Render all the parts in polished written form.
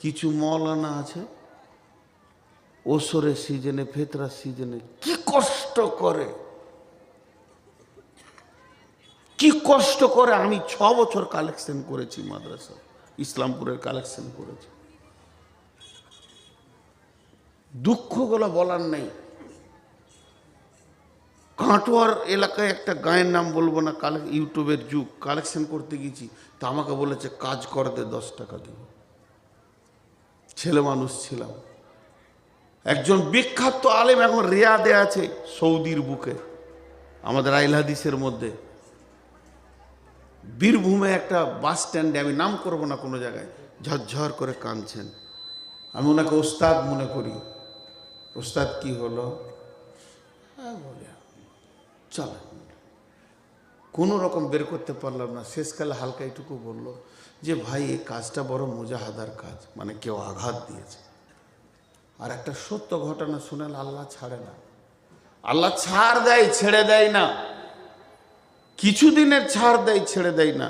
কিছু মৌলানা আছে ওসরের সিজনে, ফেতরার সিজনে কি কষ্ট করে, কি কষ্ট করে। আমি 6 বছর কালেকশন করেছি মাদ্রাসা, ইসলামপুরের কালেকশন করেছি। দুঃখগুলো বলার নেই। কাটোয়ার এলাকায় একটা গায়ের নাম বলবো না, ইউটিউবের যুগ, কালেকশন করতে গেছি, তা আমাকে বলেছে কাজ করতে 10 টাকা দিব। ছেলে মানুষ ছিলাম। একজন বিখ্যাত আলেম এখন রিয়াদে আছে, সৌদির বুকে, আমাদের আইল হাদিসের মধ্যে। বীরভূমে একটা বাস স্ট্যান্ডে, আমি নাম করব না কোনো জায়গায়, ঝরঝর করে কাঁদছেন। আমি ওনাকে ওস্তাদ মনে করি। ওস্তাদ কি হলো? হ্যাঁ বলে চল, কোনো রকম বের করতে পারলাম না। শেষকালে হালকা এটুকু বললো যে ভাই এই কাজটা বড় মুজাহাদার কাজ, মানে কেউ আঘাত দিয়েছে। আর একটা সত্য ঘটনা শুনেন, আল্লাহ ছাড়ে না। আল্লাহ ছাড় দেয়, ছেড়ে দেয় না। কিছুদিনের ছাড় দেয়, ছেড়ে দেয় না।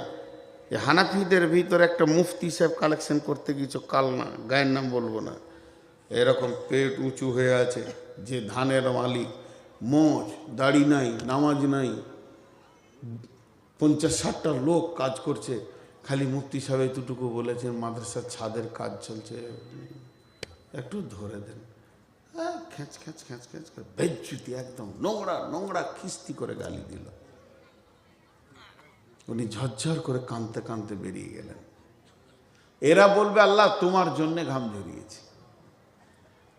এই হানাফিদের ভিতরে একটা মুফতি সাহেব কালেকশন করতে গিয়েছো, কালনা, গায়ের নাম বলবো না, এরকম পেট উঁচু হয়ে আছে, যে ধানের মালিক, মোচ দাড়ি নাই, নামাজ নাই, 50-60টা লোক কাজ করছে। খালি মুফতি সাহেব এতটুকু বলেছেন মাদ্রাসার ছাদের কাজ চলছে, একটু ধরে দেন। হ্যাঁ, খ্যাঁচ খ্যাঁচ খ্যাঁচ খ্যাঁচ করে বেজ্জুতি, একদম নোংরা নোংরা খিস্তি করে গালি দিল। উনি ঝরঝর করে কাঁদতে কাঁদতে বেরিয়ে গেলেন। এরা বলবে আল্লাহ তোমার জন্যে ঘাম ঝরিয়েছি।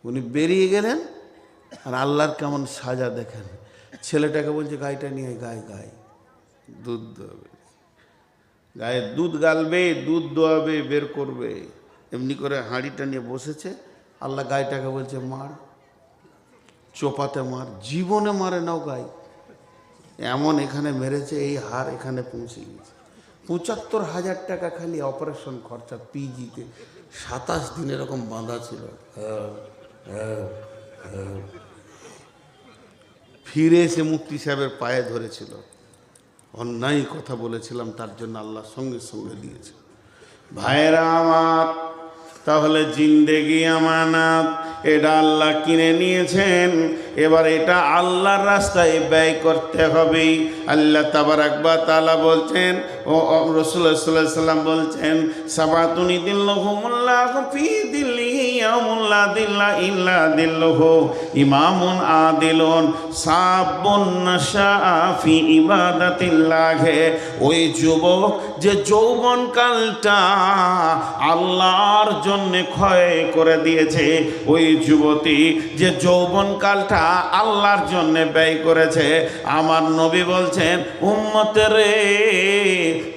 উনি বেরিয়ে গেলেন, আর আল্লাহর কেমন সাজা দেখেন। ছেলেটাকে বলছে গাইটা নিয়ে গায়ে গায়ে দুধ দোয়াবে, গায়ে দুধ গালবে, দুধ দোয়াবে, বের করবে। এমনি করে হাঁড়িটা নিয়ে বসেছে। আল্লাহ গাইটাকে বলছে মার, চোপাতে মার। জীবনে মারে নাও গাই, এমন এখানে মেরেছে, এই হার এখানে পৌঁছে গেছে। 75,000 টাকা খালি অপারেশন খরচা, পিজিতে 27 দিন এরকম বাঁধা ছিল। ফিরে এসে মুফতি সাহেবের পায়ে ধরেছিল। অন্যায় কথা বলেছিলাম, তার জন্য আল্লাহ সঙ্গে সঙ্গে দিয়েছে। ভাইরা আমার, তাহলে জিন্দেগি আমানত, এটা আল্লাহ কিনে নিয়েছেন। এবার এটা আল্লাহর রাস্তায় ব্যয় করতে হবে। আল্লাহ তাবারাক ওয়া তাআলা বলছেন, ও রাসূলুল্লাহ সাল্লাল্লাহু আলাইহি ওয়াসাল্লাম বলছেন, সাবাতুনি দিল্লাহুমুল্লাহু ফি দিল্লিহি ইয়াউমুল লা দিল্লা ইল্লা দিল্লুহু, ইমামুন আদিলুন, সাবুন নাশাআ ফি ইবাদাতিল্লাহ। ওই যুবক যে যৌবনকালটা আল্লাহর জন্য ক্ষয় করে দিয়েছে, ওই যুবতী যে যৌবনকালটা আল্লাহর জন্য ব্যয় করেছে, আমার নবী বলছেন উম্মতের রে,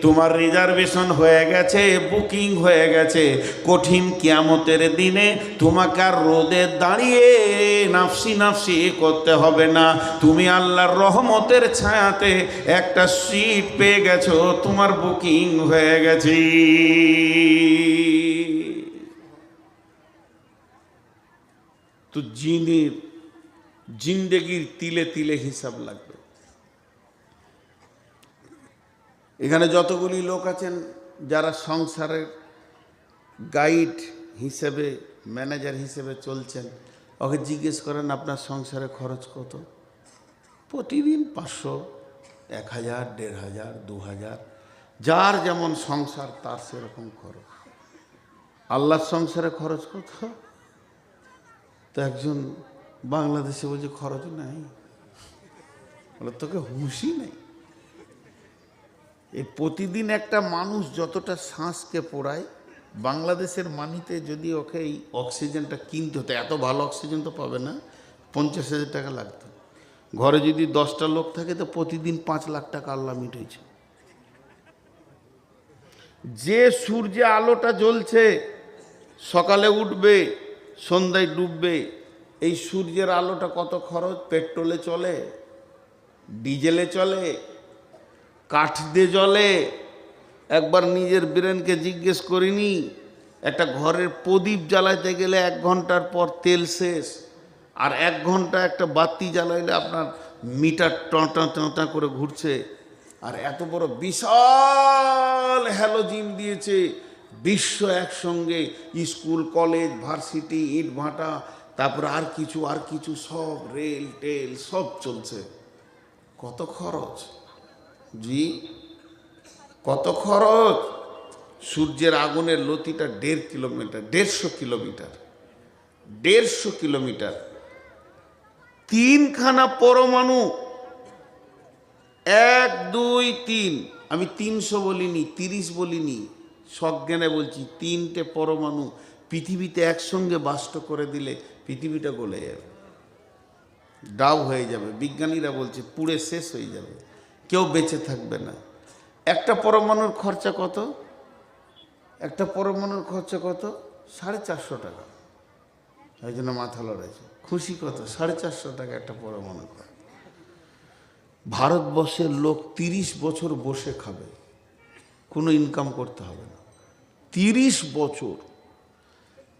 তোমার রিজার্ভেশন হয়ে গেছে, বুকিং হয়ে গেছে। কঠিন কিয়ামতের দিনে তোমাকে আর রোদে দাঁড়িয়ে নাফসি নাফসি করতে হবে না। তুমি আল্লাহর রহমতের ছায়াতে একটা সিট পেয়ে গেছো, তোমার বুকিং হয়ে গেছে। তো জিন্দেগির তিলে তিলে হিসাব লাগবে। এখানে যতগুলি লোক আছেন যারা সংসারের গাইড হিসেবে, ম্যানেজার হিসেবে চলছেন, ওকে জিজ্ঞেস করেন আপনার সংসারে খরচ কত? প্রতিদিন 500, 1000, 1500, 2000, যার যেমন সংসার তার সেরকম খরচ। আল্লাহর সংসারে খরচ কত? তো একজন বাংলাদেশে বলছে খরচ নাই, বলে তোকে হুঁশই নেই। এই প্রতিদিন একটা মানুষ যতটা শ্বাসকে পোড়ায়, বাংলাদেশের মানিতে যদি ওকে এই অক্সিজেনটা কিনতে হতো, এত ভালো অক্সিজেন তো পাবে না, 50,000 টাকা লাগতো। ঘরে যদি 10টা লোক থাকে তো প্রতিদিন 5 লাখ টাকা আল্লাহ মিটেছে। যে সূর্যে আলোটা জ্বলছে, সকালে উঠবে, সন্ধ্যায় ডুববে, এই সূর্যের আলোটা কত খরচ? পেট্রোলে চলে, ডিজেলে চলে, কাঠ দিয়ে জ্বলে। একবার নিজের ব্রেনকে জিজ্ঞেস করিনি, একটা ঘরের প্রদীপ জ্বালাইতে গেলে 1 ঘন্টার পর তেল শেষ, আর 1 ঘন্টা একটা বাতি জ্বালাইলে আপনার মিটার টঁটা টঁটা করে ঘুরছে। আর এত বড় বিশাল হ্যালোজিন দিয়েছে, বিশ্ব একসঙ্গে, স্কুল কলেজ ভার্সিটি ইট ভাটা, তারপরে আর কিছু সব রেল টেল সব চলছে। কত খরচ জি, কত খরচ। সূর্যের আগুনের লতিটা 1.5 কিলোমিটার, 150 কিলোমিটার, 150 কিলোমিটার। 3খানা পরমাণু, 1 2 3, আমি 300 বলিনি, 30 বলিনি, সজ্ঞানে বলছি 3টে পরমাণু পৃথিবীতে একসঙ্গে বাষ্ট করে দিলে পৃথিবীটা গলে যাবে, ডাব হয়ে যাবে। বিজ্ঞানীরা বলছে পুড়ে শেষ হয়ে যাবে, কেউ বেঁচে থাকবে না। একটা পরমাণুর খরচা কত? একটা পরমাণুর খরচা কত? 450 টাকা। এই জন্য মাথা লড়াইছে। খুশি কত? 450 টাকা একটা পরমাণু। ভারতবর্ষের লোক 30 বছর বসে খাবে, কোনো ইনকাম করতে হবে না। 30 বছর।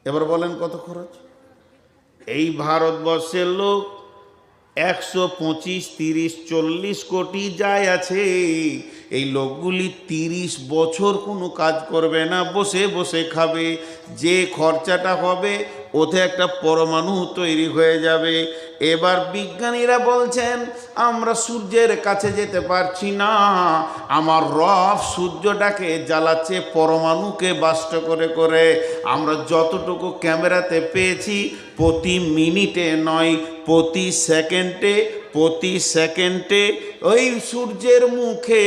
এবার বলেন কত খরচ? এই ভারতবর্ষের লোক 125, 30, 40 কোটি যায় আছে। এই লোকগুলি 30 বছর কোনো কাজ করবে না, বসে বসে খাবে। যে খরচাটা হবে ওতে একটা পরমাণু তৈরি হয়ে যাবে। এবার বিজ্ঞানীরা বলছেন আমরা সূর্যের কাছে যেতে পারছি না, আমার রব সূর্যটাকে জ্বালাচ্ছে পরমাণুকে বাষ্ট করে করে। আমরা যতটুকু ক্যামেরাতে পেয়েছি প্রতি মিনিটে নয়, প্রতি সেকেন্ডে, প্রতি সেকেন্ডে ওই সূর্যের মুখে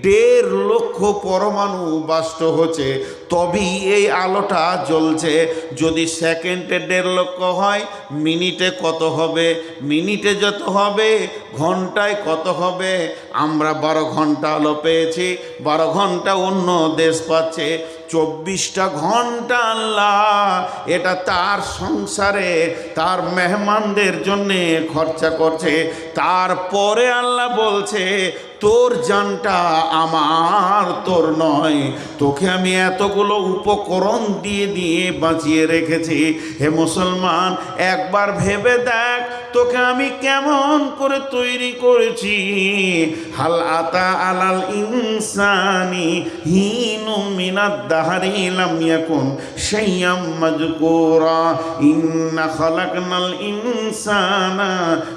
1.5 লক্ষ পরমাণু বাষ্ট হচ্ছে, তবেই এই আলোটা জ্বলছে। যদি সেকেন্ডে 1.5 লক্ষ হয়, মিনিটে কত হবে? মিনিটে যত হবে ঘন্টায় কত হবে? আমরা 12 ঘন্টা আলো পেয়েছি, 12 ঘন্টা অন্য দেশ পাচ্ছে, 24টা ঘন্টা আল্লাহ এটা তার সংসারে তার মেহমানদের জন্যে খরচা করছে। তারপরে আল্লাহ বলছে তোর জানটা আমার, তোর নয়। তোকে আমি এতগুলো উপকরণ দিয়ে দিয়ে বাঁচিয়ে রেখেছি। হে মুসলমান, একবার ভেবে দেখ তোকে আমি কেমন করে তৈরি করেছি। হাল আতা আলাল ইনসানি হিনুম মিনাদ দাহরি লাম ইয়াকুন শাইয়াম মাযকুরা ইন্না খালাকনাল ইনসানা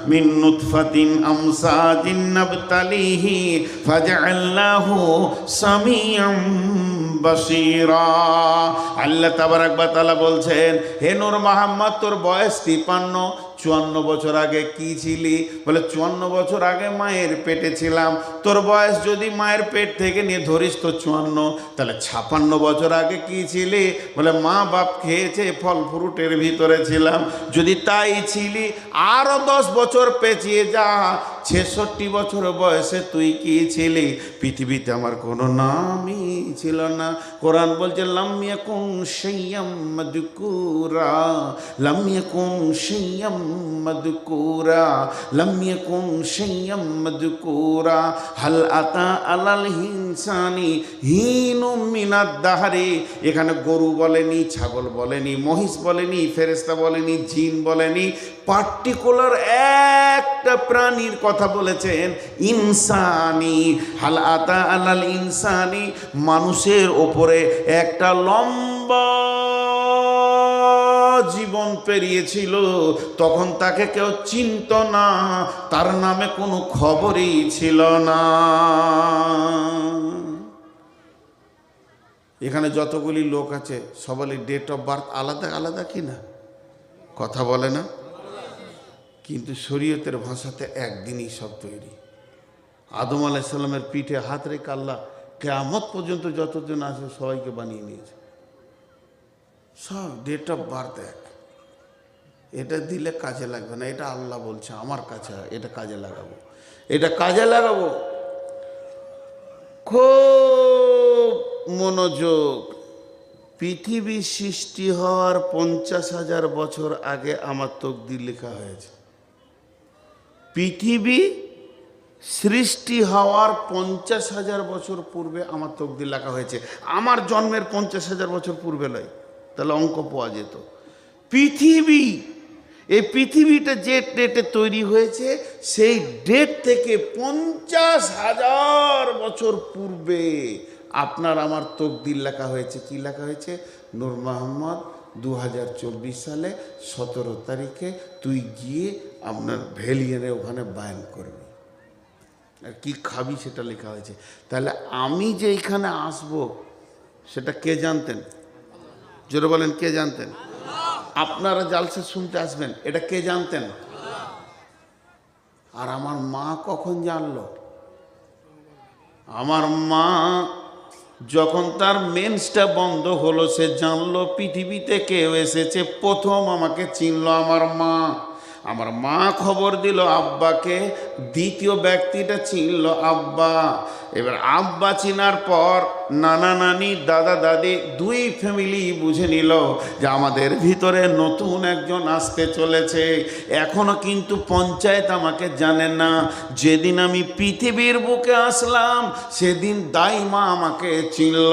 মিন নুতফাতিন আমসাজিন নাবতালিহি ফাজআলনাহু সামিয়াম বাসীরা। আল্লাহ তাবারাক ওয়া তাআলা বলছেন, হে নূর মুহাম্মদ, তোর বয়স 53। 54 বছর আগে কি ছিলি? বলে 54 বছর আগে মায়ের পেটে ছিলাম। তোর বয়স যদি মায়ের পেট থেকে নিয়ে ধরিস তো 54, তাহলে 56 বছর আগে কি ছিলি? বলে মা বাপ খেয়েছে ফল ফ্রুটের ভিতরে ছিলাম। যদি তাই ছিলি আরো 10 বছর পেঁচিয়ে যা, 66 বছর বয়সে তুই কি ছিলি? পৃথিবীতে আমার কোনো নামই ছিল না। কোরআন বলছে লাম ইয়াকুন শাইয়াম মাযকুরা, লাম ইয়াকুন শাইয়াম মাযকুরা, লাম ইয়াকুন শাইয়াম মাযকুরা। হাল আতা আলাল ইনসানি হিনুম মিনাদ দাহরি। এখানে গরু বলেনি, ছাগল বলেনি, মহিষ বলেনি, ফেরেশতা বলেনি, জিন বলেনি, পার্টিকুলার একটা প্রাণীর কথা বলেছেন, ইনসানি। হাল আতা আলাল ইনসানি, মানুষের ওপরে একটা লম্বা জীবন পেরিয়েছিল, তখন তাকে কেউ চিনত না, তার নামে কোনো খবরই ছিল না। এখানে যতগুলি লোক আছে সবারই ডেট অফ বার্থ আলাদা আলাদা কিনা? কথা বলে না, কিন্তু শরীয়তের ভাষাতে একদিনই সব তৈরি। আদম আলাইহিস সালামের পিঠে হাত রেখে আল্লাহ কিয়ামত পর্যন্ত যতজন আছে সবাইকে বানিয়ে নিয়েছে, সব ডেট অফ বার্থ এক। এটা দিলে কাজে লাগবে না, এটা আল্লাহ বলছে আমার কাছে, এটা কাজে লাগাবো, এটা কাজে লাগাবো। খুব মনোযোগ। পৃথিবী সৃষ্টি হওয়ার 50,000 বছর আগে আমার তকদির লেখা হয়েছে। পৃথিবী সৃষ্টি হওয়ার 50,000 বছর পূর্বে আমার তকদির লেখা হয়েছে। আমার জন্মের 50,000 বছর পূর্বে নয়, তাহলে অঙ্ক পাওয়া যেত। পৃথিবী, এই পৃথিবীটা যে ডেটে তৈরি হয়েছে সেই ডেট থেকে 50,000 বছর পূর্বে আপনার আমার তকদির লেখা হয়েছে। কি লেখা হয়েছে? নূর মোহাম্মদ 2024 সালে 17 তারিখে তুই গিয়ে আপনার ভেলিয়ানে ওখানে বায়ান করবি, আর কি খাবি সেটা লেখা হয়েছে। তাহলে আমি যে এইখানে আসবো সেটা কে জানতেন? জোরে বলেন, কে জানতেন? আপনারা জালসা শুনতে আসবেন, এটা কে জানতেন? আর আমার মা কখন জানলো? আমার মা যখন তার মেন্সটা বন্ধ হলো, সে জানলো পৃথিবীতে কেউ এসেছে, প্রথম আমাকে চিনলো আমার মা। আমার মা খবর দিল আব্বাকে, দ্বিতীয় ব্যক্তিটা চিনল আব্বা। এবার আব্বা চিনার পর নানা নানি দাদা দাদি দুই ফ্যামিলি বুঝে নিল যে আমাদের ভিতরে নতুন একজন আসতে চলেছে। এখনো কিন্তু পঞ্চায়েত আমাকে জানে না। যেদিন আমি পৃথিবীর বুকে আসলাম সেদিন দাইমা আমাকে চিনল।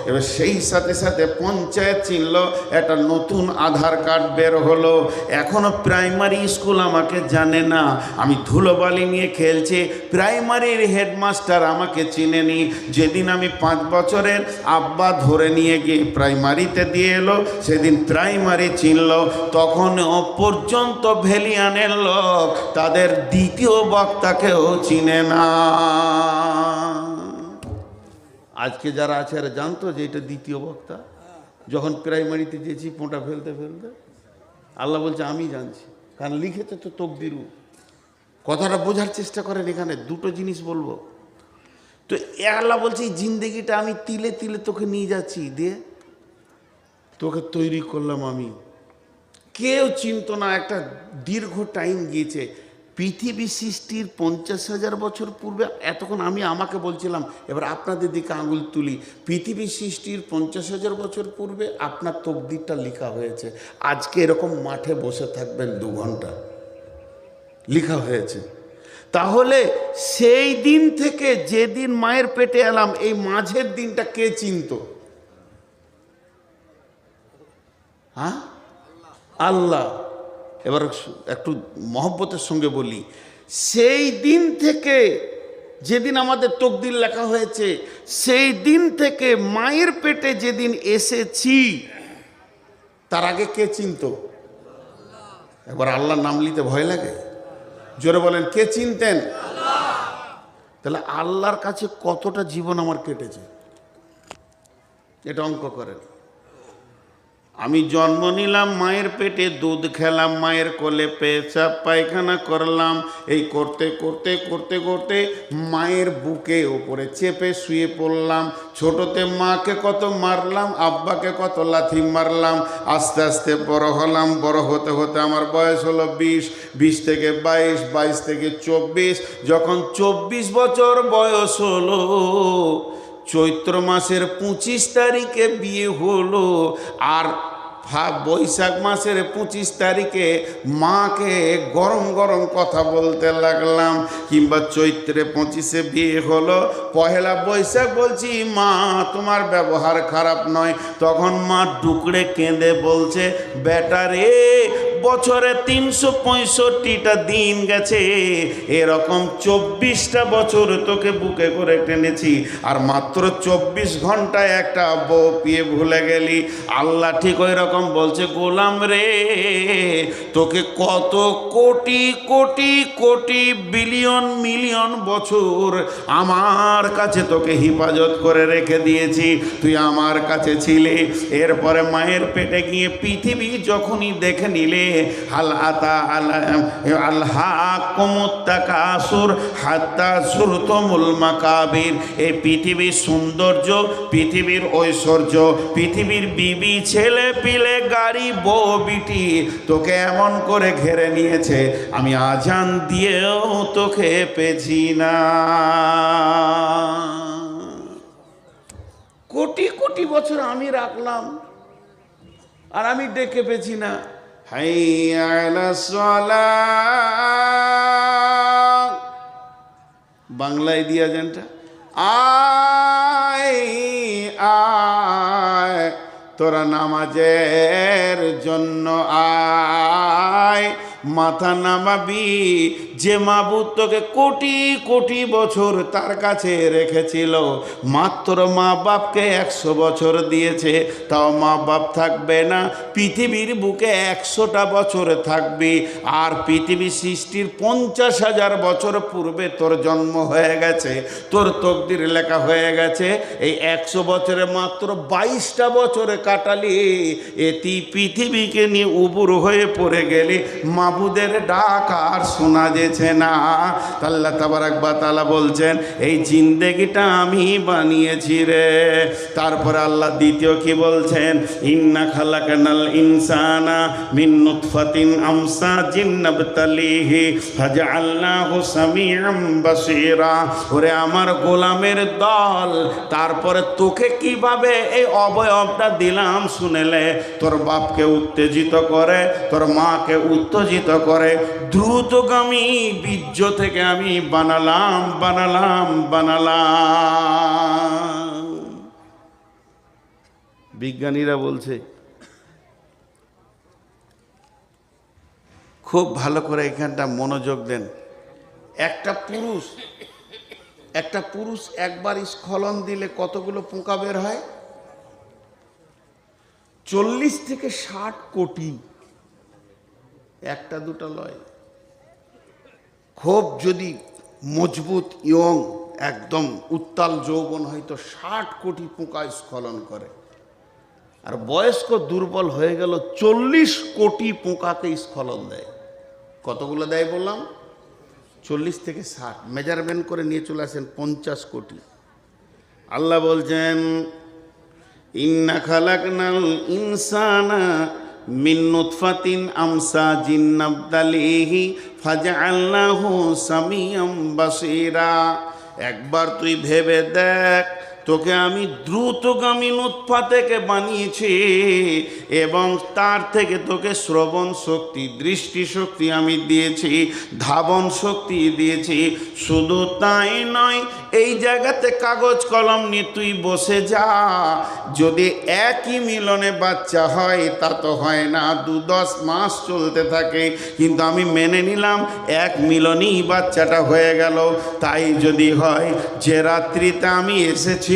এবার সেই সাথে সাথে পঞ্চায়েত চিনল, একটা নতুন আধার কার্ড বের হলো। এখনো প্রাইমারি স্কুল আমাকে জানে না, আমি ধুলোবালি নিয়ে খেলছি, প্রাইমারির হেডমাস্টার আমাকে চিনেনি। যেদিন আমি 5 বছরের আব্বা ধরে নিয়ে গিয়ে প্রাইমারিতে দিয়ে এলো, সেদিন প্রাইমারি চিনল। তখন পর্যন্ত ভেলিয়ানের লোক তাদের দ্বিতীয় বক্তাকেও চিনে না। আজকে যারা আছে আর জানতো যে এটা দ্বিতীয় বক্তা? যখন প্রাইমারিতে যেছি পোঁটা ফেলতে ফেলতে আল্লাহ বলছে আমি জানছি, কারণ লিখেছে তো তকদিরু। কথাটা বোঝার চেষ্টা করেন, এখানে দুটো জিনিস বলবো। তো আল্লাহ বলছে এই জিন্দেগিটা আমি তিলে তিলে তোকে নিয়ে যাচ্ছি, দিয়ে তোকে তৈরি করলাম আমি। কেউ চিনতো না, একটা দীর্ঘ টাইম গিয়েছে। পৃথিবী সৃষ্টির 50,000 বছর পূর্বে, এতক্ষণ আমি আমাকে বলছিলাম, এবার আপনাদের দিকে আঙুল তুলি। পৃথিবী সৃষ্টির 50,000 বছর পূর্বে আপনার তকদিরটা লেখা হয়েছে। আজকে এরকম মাঠে বসে থাকবেন 2 ঘন্টা, লেখা হয়েছে। তাহলে সেই দিন থেকে যেদিন মায়ের পেটে এলাম, এই মাঝের দিনটা কে চিনত? হ্যাঁ, আল্লাহ। এবার একটু মহব্বতের সঙ্গে বলি, সেই দিন থেকে যেদিন আমাদের তকদির লেখা হয়েছে, সেই দিন থেকে মায়ের পেটে যেদিন এসেছি, তার আগে কে চিনত? একবার আল্লাহর নাম নিতে ভয় লাগে? জোরে বলেন, কে চিনতেন? তাহলে আল্লাহর কাছে কতটা জীবন আমার কেটেছে, এটা অঙ্ক করেন। আমি জন্ম নিলাম মায়ের পেটে, দুধ খেলাম মায়ের কোলে, পেশাব পায়খানা করলাম, এই করতে করতে করতে করতে মায়ের বুকে ওপরে চেপে শুয়ে পড়লাম। ছোটতে মাকে কত মারলাম, আব্বাকে কত লাথি মারলাম। আস্তে আস্তে বড় হলাম, বড় হতে হতে আমার বয়স হলো 20, 20 থেকে 22, 22 থেকে 24। যখন 24 বছর বয়স হলো, চৈত্র মাসের 25 তারিখে বিয়ে হলো, আর বৈশাখ মাসের 25 তারিখে মাকে গরম গরম কথা বলতে লাগলাম। কিংবা চৈত্রে 25-এ বিয়ে হলো, পহেলা বৈশাখ বলছি মা তোমার ব্যবহার খারাপ নয়। তখন মা ডুকরে কেঁদে বলছে, বেটা রে, বছরে 365টা দিন গেছে, এরকম 24টা বছর তোকে বুকে করে টেনেছি, আর মাত্র 24 ঘন্টায় একটা বউ পেয়ে ভুলে গেলি। আল্লাহ ঠিক ওই রকম বলছে, গোলাম রে, তোকে কত কোটি কোটি কোটি বিলিয়ন মিলিয়ন বছর আমার কাছে তোকে হেফাজত করে রেখে দিয়েছি, তুই আমার কাছে ছিলে। এরপরে মায়ের পেটে গিয়ে পৃথিবী যখনই দেখে নিলে, আল্লাহ কাসুর হাত্তা সুরতমুল মাকাবির, এই পৃথিবীর সৌন্দর্য, পৃথিবীর ঐশ্বর্য, পৃথিবীর বিবি ছেলে পিলে গাড়ি বউ বিটি তোকে এমন করে ঘেরে নিয়েছে, আমি আজান দিয়েও তোকে পেছি না। কোটি কোটি বছর আমি রাখলাম, আর আমি ডেকে পেছি না। হাইয়া আলাস সালাহ, বাংলায় দিয়া যেনটা, আয় আয় তোরা নামাজের জন্য আয়, মাথা নামাবি। যে মাবুদ তোকে কোটি কোটি বছর তার কাছে রেখেছিল, মাত্র মা বাপকে 100 বছর দিয়েছে, তাও মা বাপ থাকবে না, পৃথিবীর বুকে 100টা বছর থাকবি। আর পৃথিবী সৃষ্টির 50,000 বছর পূর্বে তোর জন্ম হয়ে গেছে, তোর তকদির লেখা হয়ে গেছে। এই 100 বছরে মাত্র 22টা বছরে কাটালি, এটি পৃথিবীকে নিয়ে উবুর হয়ে পড়ে গেলি, মাবুদের ডাক আর শোনা যেছে না। আল্লাহ তাবারাক ওয়া তাআলা বলছেন, এই জিন্দেগিটা আমি বানিয়েছি রে। তারপরে আল্লাহ দ্বিতীয় কি বলছেন, ইন্না খালাকনাল ইনসানা মিন নুতফাতিন আমসাজিন নাবতালিহি ফাজআলনাহু সামিআম বাসীরা। ওরে আমার গোলামের দল, তারপরে তোকে কিভাবে এই অবয়বটা দিলাম শুনেলে, তোর বাপকে উত্তেজিত করে, তোর মাকে উত্তেজিত করে, দ্রুতগামী বীর্য থেকে আমি বানালাম। বিজ্ঞানীরা বলছে, খুব ভালো করে এখানটা মনোযোগ দেন। একটা পুরুষ একবার স্খলন দিলে কতগুলো পোকা বের হয়? 40 থেকে 60 কোটি, একটা দুটা লয়। খুব যদি মজবুত ইয়ং একদম উত্তাল যৌবন হয় তো 60 কোটি পোকা স্খলন করে। আর বয়স্ক দুর্বল হয়ে গেল 40 কোটি পোকাকে স্খলন দেয়। কতগুলো দেয় বললাম? 40 থেকে 60, মেজারমেন্ট করে নিয়ে চলে আসেন 50 কোটি। আল্লাহ বলছেন, ইন্না খালাকনাল ইনসানা মিন নুতফাতিন আমসাজিন নাবতালিহি ফাজআলনাহু সামিআম বাসীরা। একবার তুই ভেবে দেখ, তোকে আমি দ্রুতগামী নুতফা থেকে বানিয়েছি এবং তার থেকে তোকে শ্রবণ শক্তি, দৃষ্টি শক্তি আমি দিয়েছি, ধাবন শক্তি দিয়েছি। শুধু তাই নয়, এই জায়গাতে কাগজ কলম নিয়ে তুই বসে যা। যদি একই মিলনে বাচ্চা হয় তা তো হয় না, 2-10 মাস চলতে থাকে, কিন্তু আমি মেনে নিলাম এক মিলনেই বাচ্চাটা হয়ে গেল। তাই যদি হয়, যে রাত্রিতে আমি এসেছি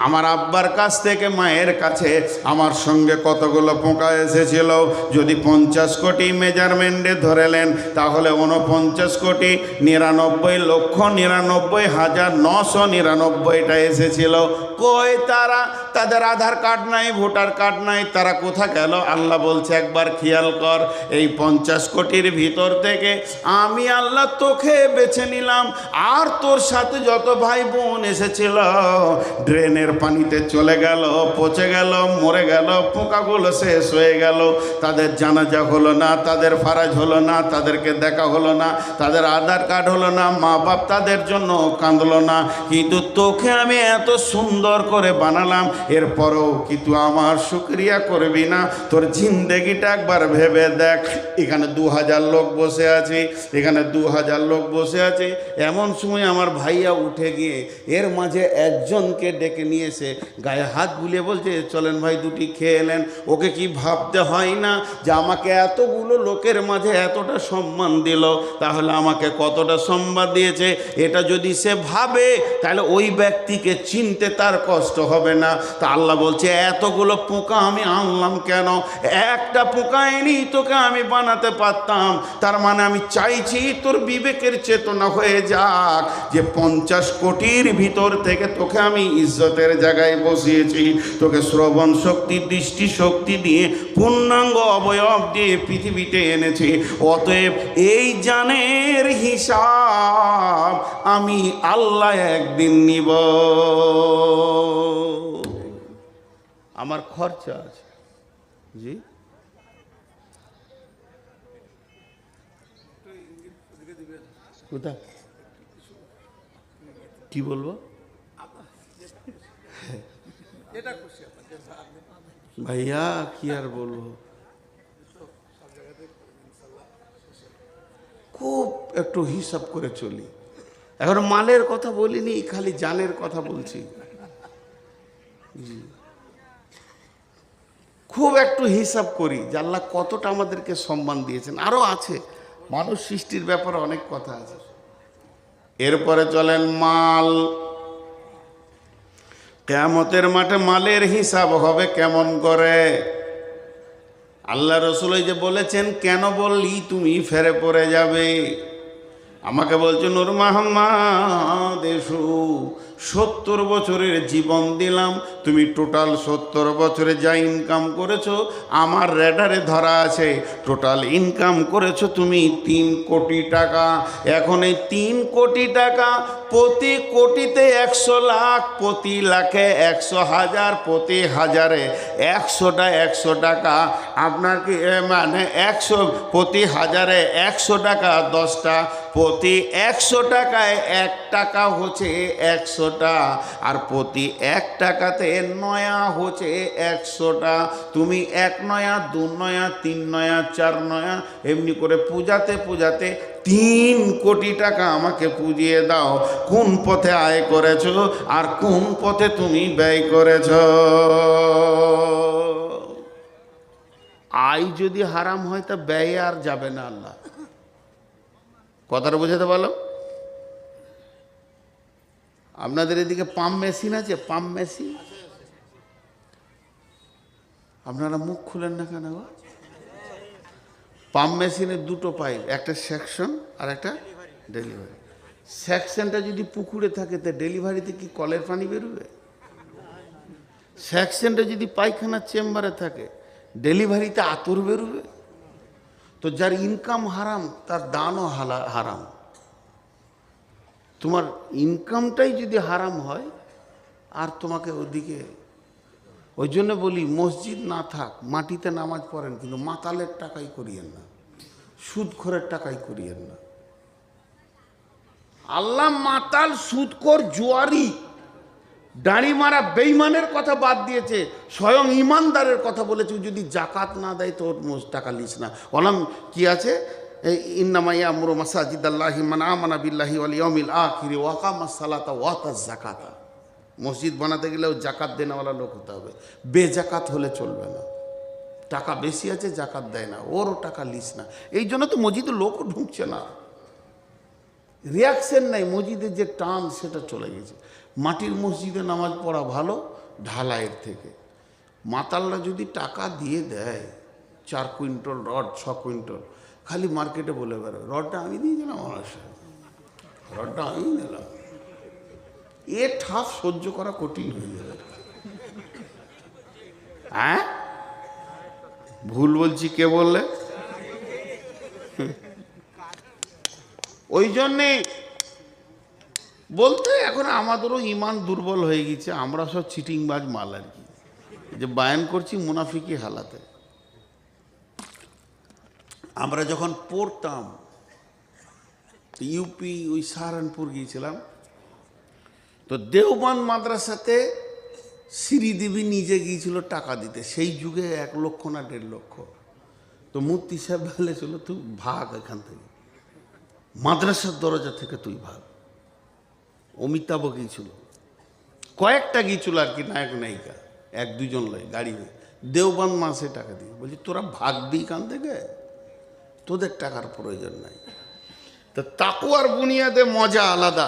আমার আব্বার কাছ থেকে মায়ের কাছে, আমার সঙ্গে কতগুলো পোকা এসেছিল, যদি 50 কোটি মেজারমেন্টে ধরেলেন, তাহলে 49,99,99,999টা এসেছিল। কই তারা? তাদের আধার কার্ড নাই, ভোটার কার্ড নাই, তারা কোথা গেল? আল্লাহ বলছে, একবার খেয়াল কর, এই 50 কোটির ভিতর থেকে আমি আল্লাহ তোকে বেছে নিলাম, আর তোর সাথে যত ভাই বোন এসেছিল ড্রেনের পানিতে চলে গেল, পচে গেল, মরে গেল, পোকাগুলো শেষ হয়ে গেল। তাদের জানাজা হলো না, তাদের ফারাজ হলো না, তাদেরকে দেখা হলো না, তাদের আধার কার্ড হলো না, মা বাপ তাদের জন্য কাঁদলো না। কিন্তু তোকে আমি এত সুন্দর করে বানালাম, এরপরও কিন্তু আমার শুকরিয়া করবি না। তোর জিন্দেগিটা একবার ভেবে দেখ। এখানে 2000 লোক বসে আছে, এখানে 2000 লোক বসে আছে। এমন সময় আমার ভাইয়া উঠে গিয়ে এর মাঝে একজনকে ডেকে নিয়ে এসে গায়ে হাত বুলিয়ে বলছে, চলেন ভাই দুটি খেয়ে এলেন। ওকে কি ভাবতে হয় না যে আমাকে এতগুলো লোকের মাঝে এতটা সম্মান দিল, তাহলে আমাকে কতটা সম্মান দিয়েছে? এটা যদি সে ভাবে, তাহলে ওই ব্যক্তিকে চিনতে তার কষ্ট হবে না। তা আল্লাহ বলছে, এতগুলো পোকা আমি আনলাম কেন? একটা পোকা এনেই তোকে আমি বানাতে পারতাম। তার মানে আমি চাইছি তোর বিবেকের চেতনা হয়ে যাক যে 50 কোটির ভিতর থেকে তোকে আমি ইজ্জতের জায়গায় বসিয়েছি, তোকে শ্রবণ শক্তি, দৃষ্টি শক্তি দিয়ে, পূর্ণাঙ্গ অবয়ব দিয়ে পৃথিবীতে এনেছি। অতএব এই জানের হিসাব আমি আল্লাহ একদিন নিব। আমার খরচা আছে। জি, কোথায় কি বলবো ভাইয়া, কি আর বলবো, খুব একটু হিসাব করে চলি। এখন মালের কথা বলিনি, খালি জানের কথা বলছি। খুব একটু হিসাব করি যে আল্লাহ কতটা আমাদেরকে সম্মান দিয়েছেন। আরও আছে, মানুষ সৃষ্টির ব্যাপারে অনেক কথা আছে। এরপরে চলেন মাল। কিয়ামতের মাঠে মালের হিসাব হবে কেমন করে? আল্লাহ রসুল যে বলেছেন, কেন বললি তুমি ফেরে পড়ে যাবে? আমাকে বলছে, নূর মোহাম্মদ এসো, 70 বছরের জীবন দিলাম, তুমি টোটাল 70 বছরে যা ইনকাম করেছো আমার রেডারে ধরা আছে। টোটাল ইনকাম করেছো তুমি 3 কোটি টাকা। এখন এই 3 কোটি টাকা, প্রতি কোটিতে 100 লাখ, প্রতি লাখে 100,000, প্রতি হাজারে 100টা 100 টাকা। আপনার কি মানে 100 প্রতি হাজারে 100 টাকা 10টা, প্রতি 100 টাকায় 1 টাকা হচ্ছে 100টা, আর প্রতি 1 টাকাতে নয়া হচ্ছে 100টা। তুমি 1 নয়া, 2 নয়া, 3 নয়া, 4 নয়া, এমনি করে পূজাতে পূজাতে 3 কোটি টাকা আমাকে পুজিয়ে দাও। কোন পথে আয় করেছো আর কোন পথে তুমি ব্যয় করেছো? আয় যদি হারাম হয় তা ব্যয় আর যাবে না। আল্লাহ কথাটা বোঝাতে পারলাম? আপনাদের এদিকে পাম্প মেশিন আছে? Pump machine? আপনারা মুখ খুলেন না কেন? পাম্প মেশিনের 2টো পাইপ, একটা সেকশন আর একটা ডেলিভারি। সেকশনটা যদি পুকুরে থাকে তা ডেলিভারিতে কি কলের পানি বেরোবে? সেকশনটা যদি পায়খানার চেম্বারে থাকে ডেলিভারিতে আতর বেরোবে? তো যার ইনকাম হারাম তার দানও হারাম। তোমার ইনকামটাই যদি হারাম হয় আর তোমাকে ওদিকে, ওই জন্য বলি মসজিদ না থাক, মাটিতে নামাজ পড়েন, কিন্তু মাতালের টাকাই করিয়েন না, সুদখোরের টাকাই করিয়েন না। আল্লাহ মাতাল, সুদখোর, জুয়ারি, দাড়ি মারা বেঈমানের কথা বাদ দিয়েছে, স্বয়ং ইমানদারের কথা বলেছে। যদি জাকাত না দেয় তোর টাকা লিস না। ওলাম কি আছে? ইন্নামা ইয়ামুরু মাসাজিদাল্লাহি মান আমানা বিল্লাহি ওয়াল ইয়াউমিল আখির ওয়া আকামাস সালাতা ওয়া আতাজ যাকাতা। মসজিদ বানাতে গেলেও জাকাত দেনেওয়ালা লোক হতে হবে, বেজাকাত হলে চলবে না। টাকা বেশি আছে জাকাত দেয় না, ওরও টাকা লিস না। এই জন্য তো মসজিদে লোকও ঢুকছে না, রিয়াকশন নাই, মসজিদের যে টান সেটা চলে গেছে। মাটির মসজিদে নামাজ পড়া ভালো ঢালাইয়ের থেকে। মাতালরা যদি টাকা দিয়ে দেয় 4 কুইন্টাল রড, 6 কুইন্টাল, খালি মার্কেটে বলে বেরোয়, রডটা আমি দিয়ে দিলাম, আমার রডটা আমি দিলাম। এ ঠাপ সহ্য করা কঠিন হয়ে যাবে। হ্যাঁ, ভুল বলছি কে বললে? ওই জন্যে বলতে এখন আমাদেরও ইমান দুর্বল হয়ে গেছে, আমরা সব চিটিংবাজ মাল আর কি, যে বায়ান করছি মুনাফিকি হালাতে। আমরা যখন পড়তাম ইউপি ওই সাহারানপুর গিয়েছিলাম, তো দেওবন্দ মাদ্রাসাতে শ্রীদেবী নিজে গিয়েছিল টাকা দিতে। সেই যুগে 1 লক্ষ না 1.5 লক্ষ। তো মুফতি সাহেব বলেছিল, তুই ভাগ এখান থেকে, মাদ্রাসার দরজা থেকে তুই ভাগ। অমিতাভ গিয়েছিল, কয়েকটা গিয়েছিল আর কি, নায়ক নায়িকা, 1-2 জন লয়, গাড়ি হয়ে। দেওবন্দ মাসে টাকা দিয়ে বলছি, তোরা ভাগ দিই কান থেকে, তোদের টাকার প্রয়োজন নাই। তো তাকওয়ার বুনিয়াদে মজা আলাদা।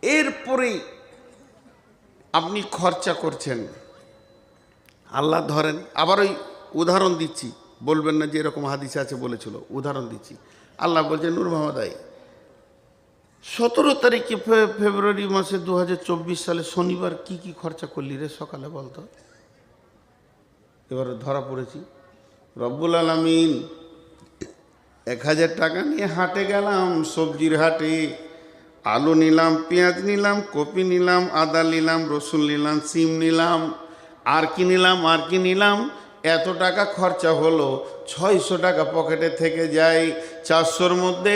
এরপরে আপনি খরচা করছেন, আল্লাহ ধরেন, আবার ওই উদাহরণ দিচ্ছি, বলবেন না যে এরকম হাদিস আছে বলেছিল, উদাহরণ দিচ্ছি। আল্লাহ বলছেন, নূর মোহাম্মদ 17 তারিখে ফেব্রুয়ারি মাসে 2024 সালে শনিবার কি কি খরচা করলি রে সকালে বলতো? এবারে ধরা পড়েছি। রব্বুল আলামিন 1000 টাকা নিয়ে হাটে গেলাম, সবজির হাটে। আলু নিলাম, পেঁয়াজ নিলাম, কপি নিলাম, আদা নিলাম, রসুন নিলাম, সিম নিলাম, আর কি নিলাম, এত টাকা খরচা হলো। 600 টাকা পকেটে থেকে যায়। 400-র মধ্যে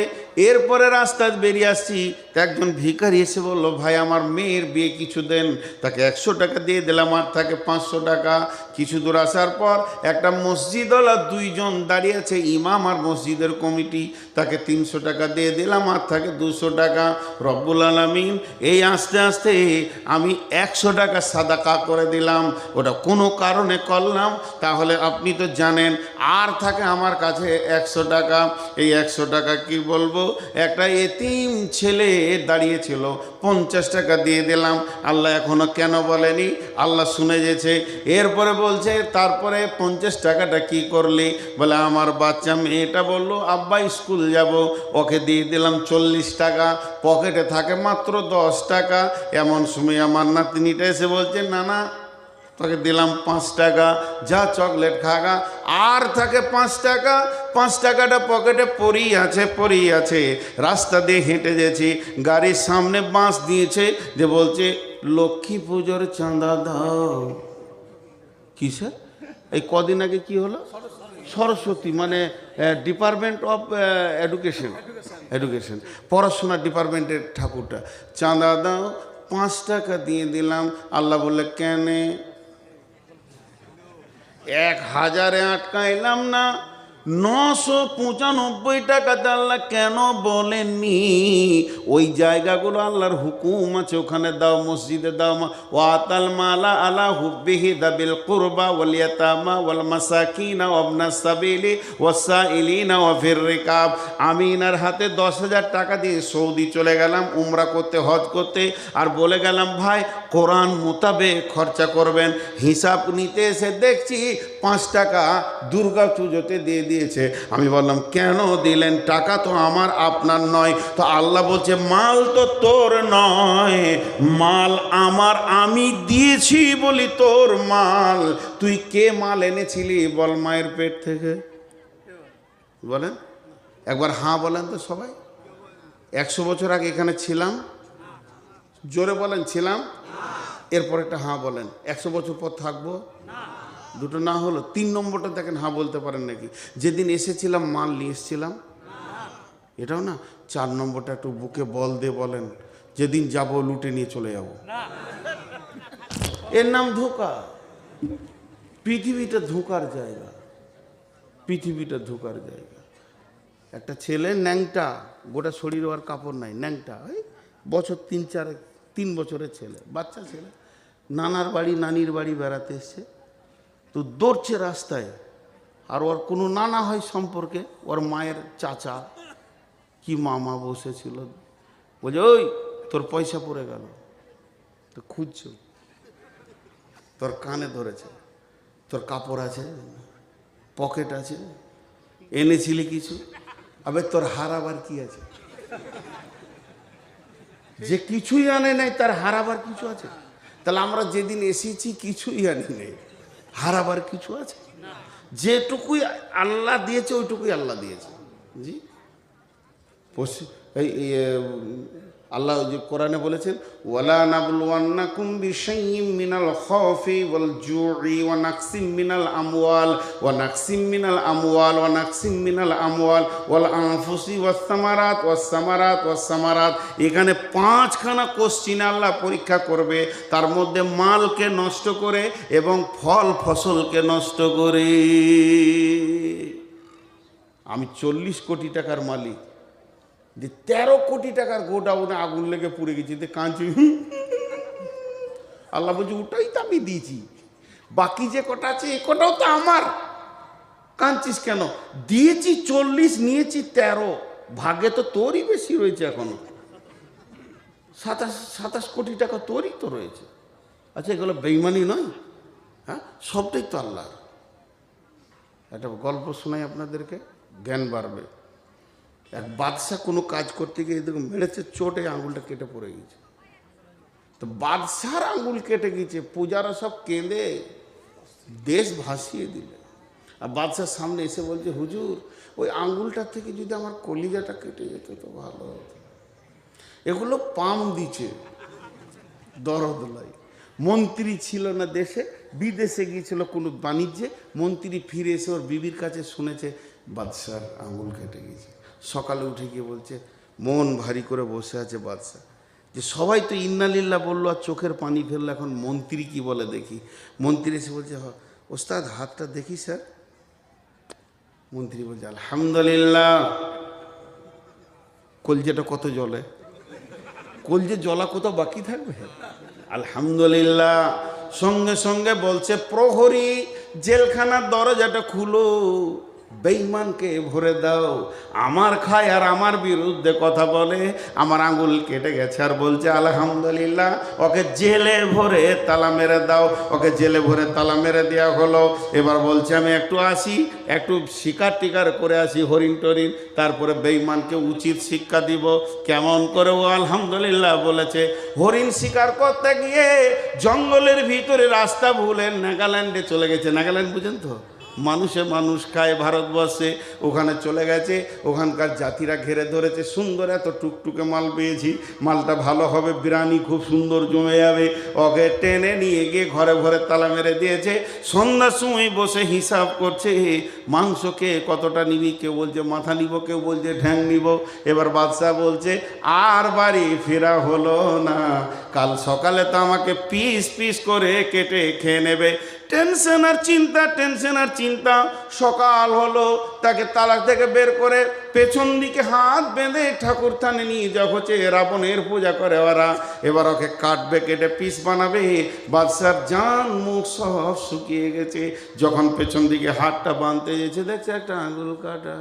এরপরে রাস্তায় বেরিয়ে আসছি, তো একজন ভিখারি এসে বললো, ভাই আমার মেয়ের বিয়ে কিছু দেন। তাকে 100 টাকা দিয়ে দিলাম, আর তাকে 500 টাকা। কিছু দূর আসার পর একটা মসজিদওয়ালা 2 জন দাঁড়িয়ে আছে, ইমাম আর মসজিদের কমিটি, তাকে 300 টাকা দিয়ে দিলাম, আর তাকে 200 টাকা। রব্বুল আলামিন এই আস্তে আস্তে আমি 100 টাকা সাদাকা করে দিলাম, ওটা কোনো কারণে করলাম, তাহলে আপনি তো জানেন। আর থাকে আমার কাছে 100 টাকা। এই 100 টাকা কি বলবো, একটা এতিম ছেলে দাঁড়িয়েছিল, 50 টাকা দিয়ে দিলাম। আল্লাহ এখনো কেন বলেনি, আল্লাহ শুনে গেছে। এরপরে বলছে, তারপরে 50 টাকাটা কি করলি? বলে আমার বাচ্চা মেয়েটা বললো আব্বা স্কুল যাব, ওকে দিয়ে দিলাম 40 টাকা, পকেটে থাকে মাত্র 10 টাকা। এমন সময় আমার নাতনিটা এসে বলছে, না না তোকে দিলাম 5 টাকা, যা চকলেট খাগা। আর থাকে 5 টাকা। 5 টাকাটা পকেটে পড়েই আছে। রাস্তা দিয়ে হেঁটে গেছি, গাড়ির সামনে বাঁশ দিয়েছে, যে বলছে লক্ষ্মী পুজোর চাঁদা দাও। কিসের? এই কদিন আগে কি হলো, সরস্বতী মানে ডিপার্টমেন্ট অফ এডুকেশন, পড়াশোনার ডিপার্টমেন্টের ঠাকুরটা, চাঁদা দাও। 5 টাকা দিয়ে দিলাম। আল্লাহ বললে কেন? 1000-এ আটকাইলাম না, 995 টাকাতে আল্লাহ কেন বলেননি? ওই জায়গাগুলো আল্লাহর হুকুম আছে, ওখানে দাও, মসজিদে দাও। ওয়াতাল মালা আলা হুব্বিহি দাবিল কুরবা ওয়াল ইয়াতামা ওয়াল মাসাকিনা ওয়া ইবনাস সাবিলি ওয়াসাইলিনা ওয়া ফির রিকাব। আমি এনার হাতে 10,000 টাকা দিয়ে সৌদি চলে গেলাম উমরা করতে, হজ করতে, আর বলে গেলাম ভাই কোরআন মোতাবেক খরচা করবেন। হিসাব নিতে এসে দেখছি 5 টাকা দুর্গা পুজোতে দিয়ে দিয়েছে। আমি বললাম কেন দিলেন? টাকা তো আমার আপনার নয়। তো আল্লাহ বলছে মাল তো তোর নয়, মাল আমার, আমি দিয়েছি বলি তোর মাল। তুই কে মাল এনেছিলি বল মায়ের পেট থেকে? বলেন একবার, হ্যাঁ বলেন তো সবাই। 100 বছর আগে এখানে ছিলাম? জোরে বলেন ছিলাম। এরপর একটা হ্যাঁ বলেন। 100 বছর পর থাকবো? দুটো না হলো 3 নম্বরটা দেখেন, হ্যাঁ বলতে পারেন নাকি? যেদিন এসেছিলাম মাল নিয়ে এসেছিলাম, এটাও না। 4 নম্বরটা একটু বুকে বল দিয়ে বলেন, যেদিন যাব লুটে নিয়ে চলে যাব। এর নাম ধোঁকা। পৃথিবীটা ধোঁকার জায়গা, পৃথিবীটা ধোঁকার জায়গা। একটা ছেলে ন্যাংটা, গোটা শরীর আর কাপড় নাই, ন্যাংটা, ওই বছর 3 বছরের ছেলে, বাচ্চা ছেলে, নানার বাড়ি নানির বাড়ি বেড়াতে এসছে। তো দৌড়ছে রাস্তায়, আর ওর কোনো নানা হয় সম্পর্কে, ওর মায়ের চাচা কি মামা বসেছিল, বলছে ওই তোর পয়সা পড়ে গেল। তো খুঁজছ, তোর কানে ধরেছে, তোর কাপড় আছে, পকেট আছে, এনেছিলি কিছু? আবে তোর হারাবার কি আছে? যে কিছুই আনে নাই তার হারাবার কিছু আছে? তাহলে আমরা যেদিন এসেছি কিছুই আনি নেই, হারাবার কিছু আছে? যেটুকুই আল্লাহ দিয়েছে ওইটুকুই আল্লাহ দিয়েছে। জি, আল্লাহ যে কোরআনে বলেছেন, ওয়ালা নাবলুওয়ান্নাকুম বিশাইইম মিনাল খাউফি ওয়াল জুই ওয়া নাকসিম মিনাল আমওয়াল ওয়া নাকসিম মিনাল আমওয়াল ওয়া নাকসিম মিনাল আমওয়াল ওয়াল আনফুসি ওয়াস সামারাত। এখানে 5খানা কোশ্চিন আল্লাহ পরীক্ষা করবে, তার মধ্যে মালকে নষ্ট করে এবং ফল ফসলকে নষ্ট করে। আমি 40 কোটি টাকার মালিক, যে 13 কোটি টাকার গোডাউনে আগুন লেগে পুড়ে গেছে, কাঁদছি। আল্লাহ বলছে ওটাই তো আমি দিয়েছি, বাকি যে কটা আছে এ কটাও তো আমার, কাঁদছিস কেন? দিয়েছি 40, নিয়েছি 13, ভাগে তো তোরই বেশি রয়েছে, এখনো 27 কোটি টাকা তোরই তো রয়েছে। আচ্ছা এগুলো বেইমানি নয়? হ্যাঁ, সবটাই তো আল্লাহ। একটা গল্প শোনাই আপনাদেরকে, জ্ঞান বাড়বে। এক বাদশা কোনো কাজ করতে গিয়ে এদিকে মেরেছে, চোটে আঙুলটা কেটে পড়ে গেছে। তো বাদশার আঙুল কেটে গেছে, পূজারা সব কেঁদে দেশ ভাসিয়ে দিলে। আর বাদশার সামনে এসে বলছে, হুজুর ওই আঙুলটার থেকে যদি আমার কলিজাটা কেটে যেত তো ভালো হতো। এগুলো পাম দিচ্ছে, দরদ লাই। মন্ত্রী ছিল না দেশে, বিদেশে গিয়েছিল কোনো বাণিজ্যে, মন্ত্রী ফিরে এসে ওর বিবির কাছে শুনেছে বাদশার আঙুল কেটে গেছে। সকালে উঠে গিয়ে বলছে, মন ভারী করে বসে আছে বাদশা, যে সবাই তো ইন্নালিল্লাহ বললো আর চোখের পানি ফেললো, এখন মন্ত্রী কি বলে দেখি। মন্ত্রী এসে বলছে, ওস্তাদ হাতটা দেখি স্যার। মন্ত্রী বলছে, আলহামদুলিল্লাহ। কলজেটা কত জ্বলে, কলজে জ্বলা কোথাও বাকি থাকবে? আলহামদুলিল্লাহ। সঙ্গে সঙ্গে বলছে, প্রহরী জেলখানার দরজাটা খুলো, বেঈমানকে ভরে দাও, আমার খায় আর আমার বিরুদ্ধে কথা বলে, আমার আঙুল কেটে গেছে আর বলছে আলহামদুলিল্লাহ, ওকে জেলে ভরে তালা মেরে দাও। ওকে জেলে ভরে তালা মেরে দেওয়া হলো। এবার বলছে, আমি একটু আসি, একটু শিকার টিকার করে আসি, হরিণ টরিণ, তারপরে বেঈমানকে উচিত শিক্ষা দিব। কেমন করে ও আলহামদুলিল্লাহ বলেছে? হরিণ শিকার করতে গিয়ে জঙ্গলের ভিতরে রাস্তা ভুলে নাগাল্যান্ডে চলে গেছে। নাগাল্যান্ড বুঝেন তো, মানুষে মানুষ খায় ভারতবর্ষে, ওখানে চলে গেছে। ওখানকার জাতিরা ঘিরে ধরেছে, সুন্দর এত টুকটুকে মাল পেয়েছি, মালটা ভালো হবে, বিরিয়ানি খুব সুন্দর জমে যাবে। ওকে টেনে নিয়ে গিয়ে ঘরে ঘরে তালা মেরে দিয়েছে। সন্ধ্যার সময় বসে হিসাব করছে, মাংস কে কতটা নিবি, কেউ বলছে মাথা নিব, কেউ বলছে ঠ্যাং নিব। এবার বাদশাহ বলছে, আর বাড়ি ফেরা হলো না, কাল সকালে তো আমাকে পিস পিস করে কেটে খেয়ে নেবে। টেনশন আর চিন্তা, টেনশন আর চিন্তা। সকাল হলো, তাকে তালা থেকে বের করে পেছন দিকে হাত বেঁধে ঠাকুর থানে নিয়ে যাওয়া হচ্ছে। রাবণের পূজা করে ওরা। এবার ওকে কাটবে, কেটে পিস বানাবে। বাদশার জান মুখ সব শুকিয়ে গেছে। যখন পেছন দিকে হাতটা বাঁধতে গেছে, দেখছে একটা আঙুল কাটা।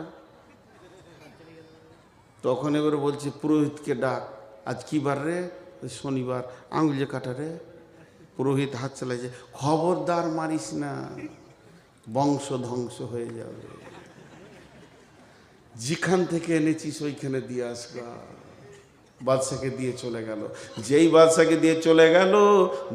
তখন এবারে বলছে, পুরোহিতকে ডাক। আজ কি বার রে? শনিবার। আঙুল যে কাটা রে। পুরোহিত হাত চালাইছে, খবরদার মারিস না, বংশ ধ্বংস হয়ে যাবে, যেখান থেকে এনেছিস ওইখানে দিয়ে আসবা। বাদশাকে দিয়ে চলে গেল। যেই বাদশাকে দিয়ে চলে গেল,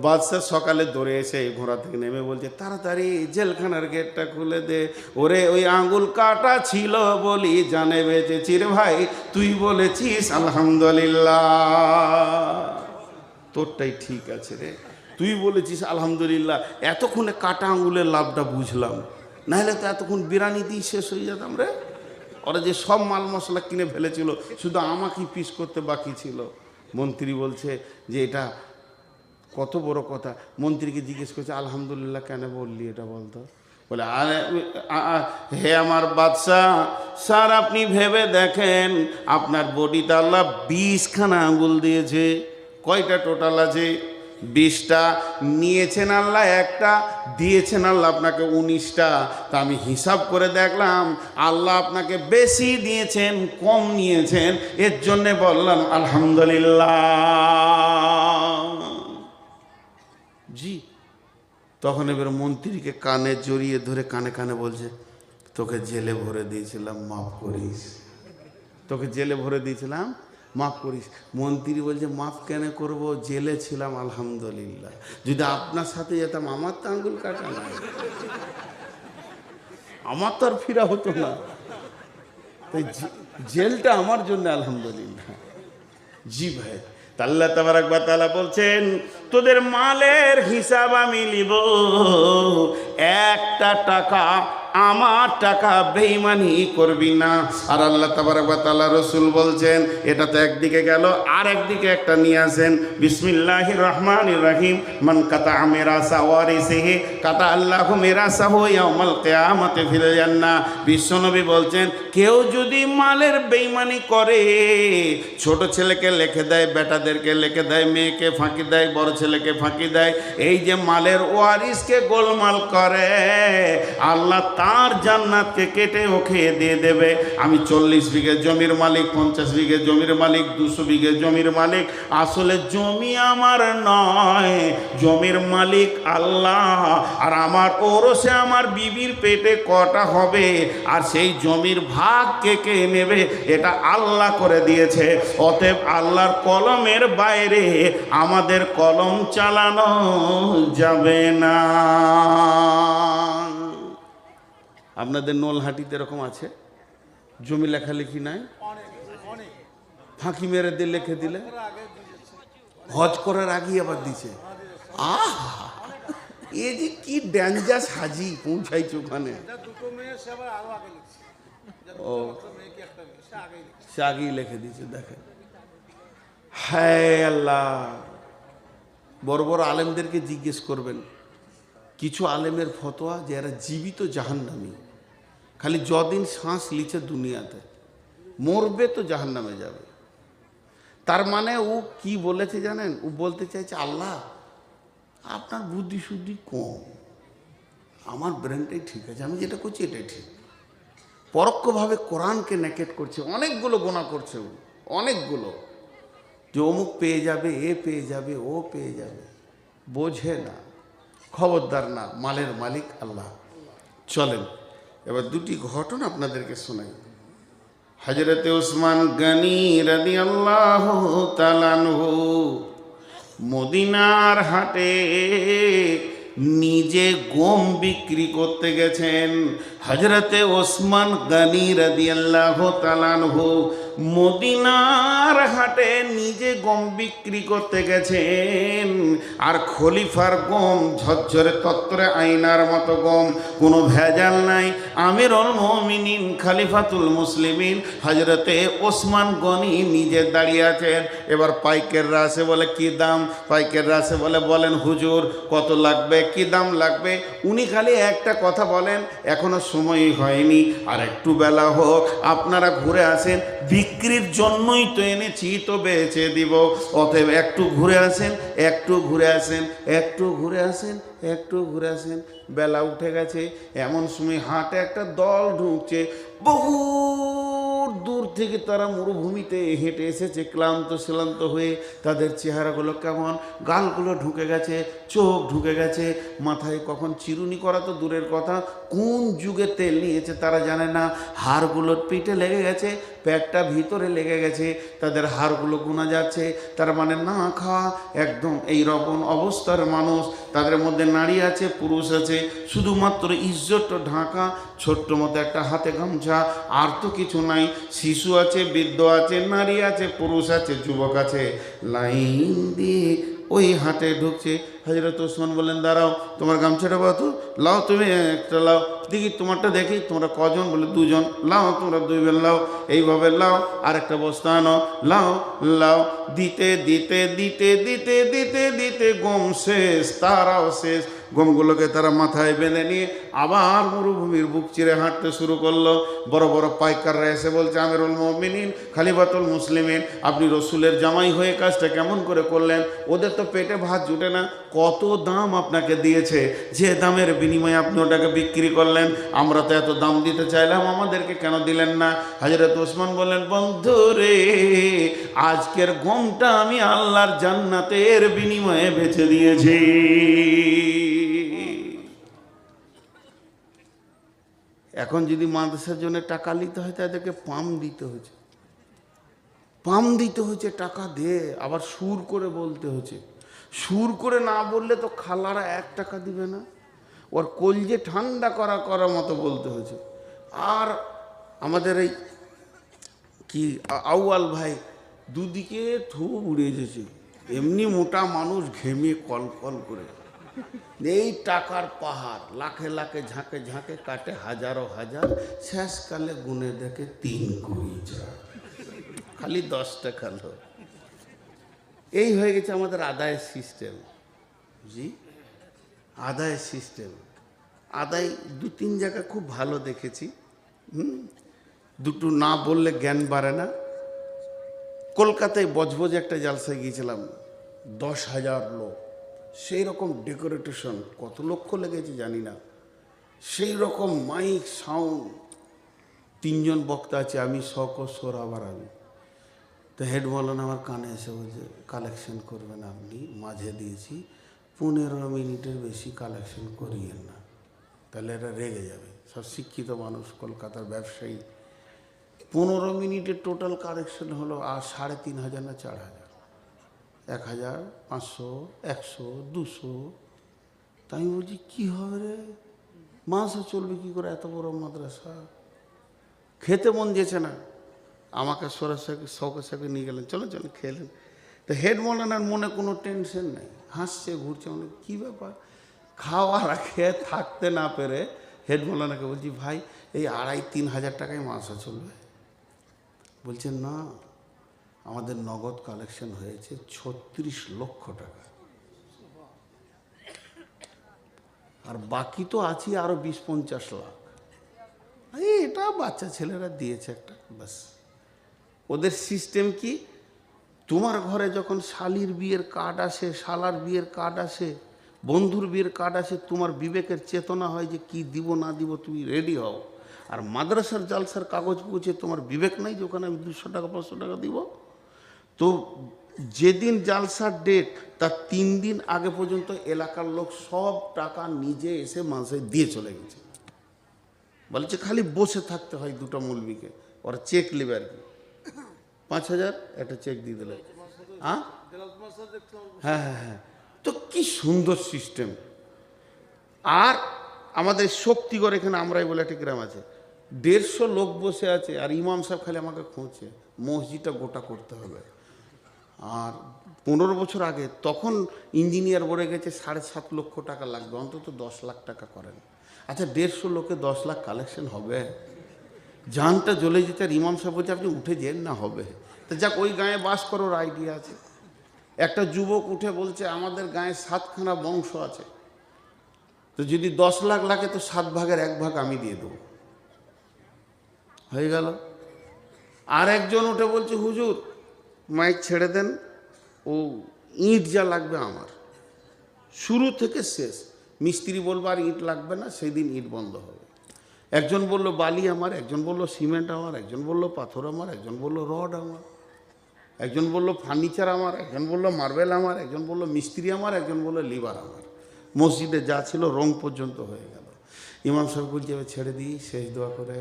বাদশা সকালে দৌড়ে এসে ঘোড়া থেকে নেমে বলছে, তাড়াতাড়ি জেলখানার গেটটা খুলে দে। ওরে ওই আঙ্গুল কাটা ছিল বলি জানে বেঁচেছি রে ভাই, তুই বলেছিস আলহামদুলিল্লাহ, তোরটাই ঠিক আছে রে, তুই বলেছিস আলহামদুলিল্লাহ। এতক্ষণে কাটা আঙুলের লাভটা বুঝলাম, নাহলে তো এতক্ষণ বিরিয়ানি দিয়ে শেষ হয়ে যেতাম রে। ওরা যে সব মাল মশলা কিনে ফেলেছিল, শুধু আমাকেই পিস করতে বাকি ছিল। মন্ত্রী বলছে যে এটা কত বড় কথা। মন্ত্রীকে জিজ্ঞেস করছে, আলহামদুলিল্লাহ কেন বললি এটা বলতো? বলে, আরে হে আমার বাদশাহ, স্যার আপনি ভেবে দেখেন, আপনার বডিতে আল্লাহ 20খানা আঙ্গুল দিয়েছে। কয়টা টোটাল আছে? 20টা। নিয়েছেন আল্লাহ একটা, দিয়েছেন আল্লাহ আপনাকে 19টা। তা আমি হিসাব করে দেখলাম, আল্লাহ আপনাকে বেশি দিয়েছেন কম নিয়েছেন, এর জন্যে বললাম আলহামদুলিল্লাহ। জি। তখন এবার মন্ত্রীকে কানে জড়িয়ে ধরে কানে কানে বলছে, তোকে জেলে ভরে দিয়েছিলাম, মাফ করিস। তোকে জেলে ভরে দিয়েছিলাম, মাফ করিস। মন্ত্রী বলছে, মাফ কেন করব, জেলে ছিলাম আলহামদুলিল্লাহ। যদি আপনার সাথে যেতাম, আমার তো আঙ্গুল কাটা না, আমার তো আর ফিরা হতো না। তাই জেলটা আমার জন্য আলহামদুলিল্লাহ। জি ভাই। আল্লাহ তাবারক ওয়া তাআলা বলছেন, তোদের মালের হিসাব আমি নিব, একটা টাকা আমার টাকা বেঈমানি করবি না। আর আল্লাহ তাবারক ওয়া তাআলা রাসূল বলছেন, এটা তো একদিকে গেল, আর একদিকে একটা নিয়ে আসেন, বিসমিল্লাহির রহমানির রহিম, মান কাতা মিরাসা ওয়ারিসিহি কাতা আল্লাহু মিরাসাহু ইয়াউমাল কিয়ামাতি ফিল জান্নাহ। বিশ্বনবী বলছেন, কেউ যদি মালের বেঈমানি করে, ছোট ছেলেকে লিখে দেয়, বেটাদেরকে লিখে দেয়, মেয়েকে ফাঁকি দেয়, বড় ছেলেকে ফাঁকি দেয়, এই যে মালের ওয়ারিসকে গোলমাল করে, আল্লাহ তার জান্নাতকে কেটে ওকে দিয়ে দেবে। আমি 40 বিঘে জমির মালিক, 50 বিঘে জমির মালিক, 200 বিঘে জমির মালিক, আসলে জমি আমার নয়, জমির মালিক আল্লাহ। আর আমার ওরসে আমার বিবির পেটে কটা হবে, আর সেই জমির ভাগ কে কে নেবে, এটা আল্লাহ করে দিয়েছে। অতএব আল্লাহর কলমের বাইরে আমাদের কলম চালানো যাবে না। আপনাদের নলহাটিতে এরকম আছে, জমি লেখালেখি নাই, ফাঁকি মেরে দিয়ে লিখে দিলে, হজ করার আগেই আবার দিছে। এই যে কি ডেঞ্জার সাজি পৌঁছাইছে ওখানে। ও সে আগেই লিখে দিয়েছে, দেখেন। হ্যাঁ আল্লাহ, বড় বড় আলেমদেরকে জিজ্ঞেস করবেন, কিছু আলেমের ফতোয়া যে এরা জীবিত জাহান্নামী, খালি যদিন শ্বাস লিছে দুনিয়াতে, মরবে তো জাহান্নামে যাবে। তার মানে ও কি বলেছে জানেন? ও বলতে চাইছে, আল্লাহ আপনার বুদ্ধি শুদ্ধি কম, আমার ব্রেনটাই ঠিক আছে, আমি যেটা করছি এটাই ঠিক। পরোক্ষভাবে কোরআনকে নেকেট করছে, অনেকগুলো গোনা করছে ও, অনেকগুলো, যে অমুক পেয়ে যাবে, এ পেয়ে যাবে, ও পেয়ে যাবে, বোঝে না। খবরদার না, মালের মালিক আল্লাহ। চলেন এবার দুটি ঘটনা আপনাদেরকে শোনাই। হযরতে ওসমান গনি রাদিয়াল্লাহু তাআলা আনহু মদিনার হাটে নিজে গম বিক্রি করতে গেছেন। হযরতে ওসমান গনি রাদিয়াল্লাহু তাআলা আনহু মদিনার হাটে নিজে গম বিক্রি করতে গেছেন। আর খলিফার গম ঝরঝরে তত্তরে আয়নার মতো গম, কোনো ভেজাল নাই। আমিরুল মুমিনিন খলিফাতুল মুসলিমিন হযরতে ওসমান গনি নিজে দাঁড়িয়ে আছেন। এবার পাইকাররা আসে, বলে কি দাম? পাইকাররা আসে বলে, বলেন হুজুর কত লাগবে, কি দাম লাগবে? উনি খালি একটা কথা বলেন, এখনো সময় হয়নি, আর একটু বেলা হোক, আপনারা ঘুরে আসেন, বিক্রির জন্যই তো এনেছি, তো বেচে দিব, অতএব একটু ঘুরে আসেন, একটু ঘুরে আসেন, একটু ঘুরে আসেন, একটু ঘুরে আসেন। বেলা উঠে গেছে, এমন সময় হাটে একটা দল ঢুকছে। বহু দূর থেকে তারা মরুভূমিতে হেঁটে এসেছে, ক্লান্ত শ্রান্ত হয়ে। তাদের চেহারাগুলো কেমন, গালগুলো ঢুকে গেছে, চোখ ঢুকে গেছে, মাথায় কখন চিরুনি করা তো দূরের কথা, কোন যুগে তেল নিয়েছে তারা জানে না। হাড়গুলোর পিঠে লেগে গেছে, পেটটা ভিতরে লেগে গেছে, তাদের হাড়গুলো গোনা যাচ্ছে। তার মানে না খাওয়া একদম এই রকম অবস্থার মানুষ। তাদের মধ্যে নারী আছে, পুরুষ আছে, শুধুমাত্র ইজ্জত ঢাকা, ছোট্ট মতো একটা হাতে গামছা, আর তো কিছু নাই। শিশু আছে, বৃদ্ধ আছে, নারী আছে, পুরুষ আছে, যুবক আছে, লাইন দিয়ে ওই হাটে ঢুকছে। হযরত ওসমান বলেন, দাঁড়াও, তোমার গামছাটা পাও তো, লাও, তুমি একটা লাও দেখি, তোমারটা দেখি, তোমরা কজন? বলে দুজন। লাও, তোমরা দুইবার লাও, এইভাবে লাও, আর একটা বস্তা আনো, লাও লাও। দিতে দিতে দিতে দিতে দিতে দিতে গম শেষ, তারাও শেষ। গমগুলোকে তারা মাথায় বেঁধে নিয়ে আবার মরুভূমির বুক চিরে হাঁটতে শুরু করলো। বড় বড় পাইকাররা এসে বলছে, আমিরুল মুমিনিন খলিফাতুল মুসলিমিন, আপনি রসুলের জামাই হয়ে কাজটা কেমন করে করলেন? ওদের তো পেটে ভাত জুটে না, কত দাম আপনাকে দিয়েছে, যে দামের বিনিময়ে আপনি ওটাকে বিক্রি করলেন? আমরা তো এত দাম দিতে চাইলাম, আমাদেরকে কেন দিলেন না? হযরত ওসমান বললেন, বন্ধু রে, আজকের গমটা আমি আল্লাহর জান্নাতের বিনিময়ে বেচে দিয়েছি। এখন যদি মাদ্রাসার জন্য টাকা নিতে হয়, তাদেরকে পাম দিতে হচ্ছে, পাম দিতে হচ্ছে, টাকা দে, আবার সুর করে বলতে হচ্ছে। সুর করে না বললে তো খালারা 1 টাকা দিবে না, ওর কলজে ঠান্ডা করার মতো বলতে হচ্ছে। আর আমাদের এই কি আউয়াল ভাই দুদিকে থু উড়ে যেছে, এমনি মোটা মানুষ, ঘেমে কল কল করে, এই টাকার পাহাড়, লাখে লাখে ঝাঁকে ঝাঁকে কাটে, হাজারো হাজার, শেষকালে গুনে দেখে 3 কোটি, খালি 10 টাকা লো। এই হয়ে গেছে আমাদের আদায়ের সিস্টেম। জি, আদায়ের সিস্টেম। আদায় 2-3 জায়গা খুব ভালো দেখেছি। দুটো না বললে জ্ঞান বাড়ে না। কলকাতায় বজবজে একটা জালসায় গিয়েছিলাম, 10,000 লোক, সেই রকম ডেকোরেটেশন, কত লক্ষ লেগেছে জানি না, সেই রকম মাইক সাউন্ড, 3 জন বক্তা আছে, আমি সোর, আবার আমি। তো হেড মৌলানা আমার কানে এসে বলছে, কালেকশন করবেন আপনি, মাঝে দিয়েছি, 15 মিনিটের বেশি কালেকশন করিয়েন না, তাহলে এরা রেগে যাবে। সব শিক্ষিত মানুষ, কলকাতার ব্যবসায়ী। 15 মিনিটের টোটাল কালেকশন হলো আর 3,500 না 4,000, 1,000, 500, 100, 200। তাই আমি বলছি, কী হবে রে, মাসে চলবে কী করে এত বড় মাদ্রাসা? খেতে মন যেছে না, আমাকে শখের সাথে নিয়ে গেলেন, চলো চলো খেলেন। তো হেড মৌলানার মনে কোনো টেনশন নেই, হাসছে ঘুরছে, মানে কী ব্যাপার? খাওয়ার খেয়ে থাকতে না পেরে হেড মৌলানাকে বলছি, ভাই এই 2,500-3,000 টাকায় মাসা চলবে? বলছেন না, আমাদের নগদ কালেকশন হয়েছে 36 লক্ষ টাকা, আর বাকি তো আছে আরো 20-50 লাখ। এটা বাচ্চা ছেলেরা দিয়েছে একটা, বাস। ওদের সিস্টেম কি, তোমার ঘরে যখন শালির বিয়ের কার্ড আসে, শালার বিয়ের কার্ড আসে, বন্ধুর বিয়ের কার্ড আসে, তোমার বিবেকের চেতনা হয় যে কি দিব না দিব, তুমি রেডি হও। আর মাদ্রাসার জালসার কাগজ পৌঁছে তোমার বিবেক নাই যে ওখানে আমি 200 টাকা 500 টাকা দিব। তো যেদিন জালসার ডেট তার 3 দিন আগে পর্যন্ত এলাকার লোক সব টাকা নিজে এসে মাসে দিয়ে চলে গেছে। বলছে খালি বসে থাকতে হয় দুটো মৌলবীকে, ওরা চেক নেবে আর কি, 5,000 একটা চেক দিয়ে দিল। হ্যাঁ হ্যাঁ হ্যাঁ হ্যাঁ, তো কি সুন্দর সিস্টেম। আর আমাদের শক্তিগড় এখানে আমরাই বলে একটা গ্রাম আছে, 150 লোক বসে আছে, আর ইমাম সাহেব খালি আমাকে খুঁজছে মসজিদটা গোটা করতে হবে। আর 15 বছর আগে তখন ইঞ্জিনিয়ার বলে গেছে 7.5 লক্ষ টাকা লাগবে, অন্তত 10 লাখ টাকা করেন। আচ্ছা 150 লোকে 10 লাখ কালেকশন হবে? জানটা জ্বলে যেতে। আর ইমাম সাহেব বলছে আপনি উঠে যেন না, হবে। তো যাক, ওই গাঁয়ে বাস করার আইডিয়া আছে। একটা যুবক উঠে বলছে আমাদের গাঁয়ে 7খানা বংশ আছে, তো যদি 10 লাখ লাগে তো 7 ভাগের 1 ভাগ আমি দিয়ে দেবো, হয়ে গেল। আর একজন উঠে বলছে হুজুর মাইক ছেড়ে দেন, ও ইট যা লাগবে আমার, শুরু থেকে শেষ। মিস্ত্রি বলবো আর ইট লাগবে না, সেই দিন ইট বন্ধ হবে। একজন বলল বালি আমার, একজন বলল সিমেন্ট আমার, একজন বলল পাথর আমার, একজন বলল রড আমার, একজন বলল ফার্নিচার আমার, একজন বলল মার্বেল আমার, একজন বলল মিস্ত্রি আমার, একজন বলল লিভার আমার। মসজিদে যা ছিল রং পর্যন্ত হয়ে গেল। ইমাম সাহেব বলছে এবার ছেড়ে দিই, শেষ দোয়া করে।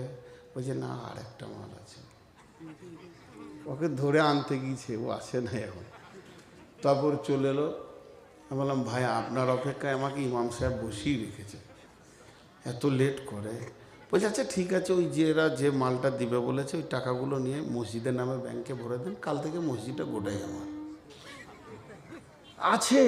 বলছে না, আর একটা মাল আছে। ওকে ধরে আনতে গিয়েছে, ও আসে না এখন। তারপর চলে এলো। আমি বললাম ভাই আপনার অপেক্ষায় আমাকে ইমাম সাহেব বসিয়ে রেখেছে, এত লেট করে। বলছে আচ্ছা ঠিক আছে, ওই যে এরা যে মালটা দিবে বলেছে ওই টাকাগুলো নিয়ে মসজিদের নামে ব্যাংকে ভরে দেন, কাল থেকে মসজিদটা গোটাই আমার আছে।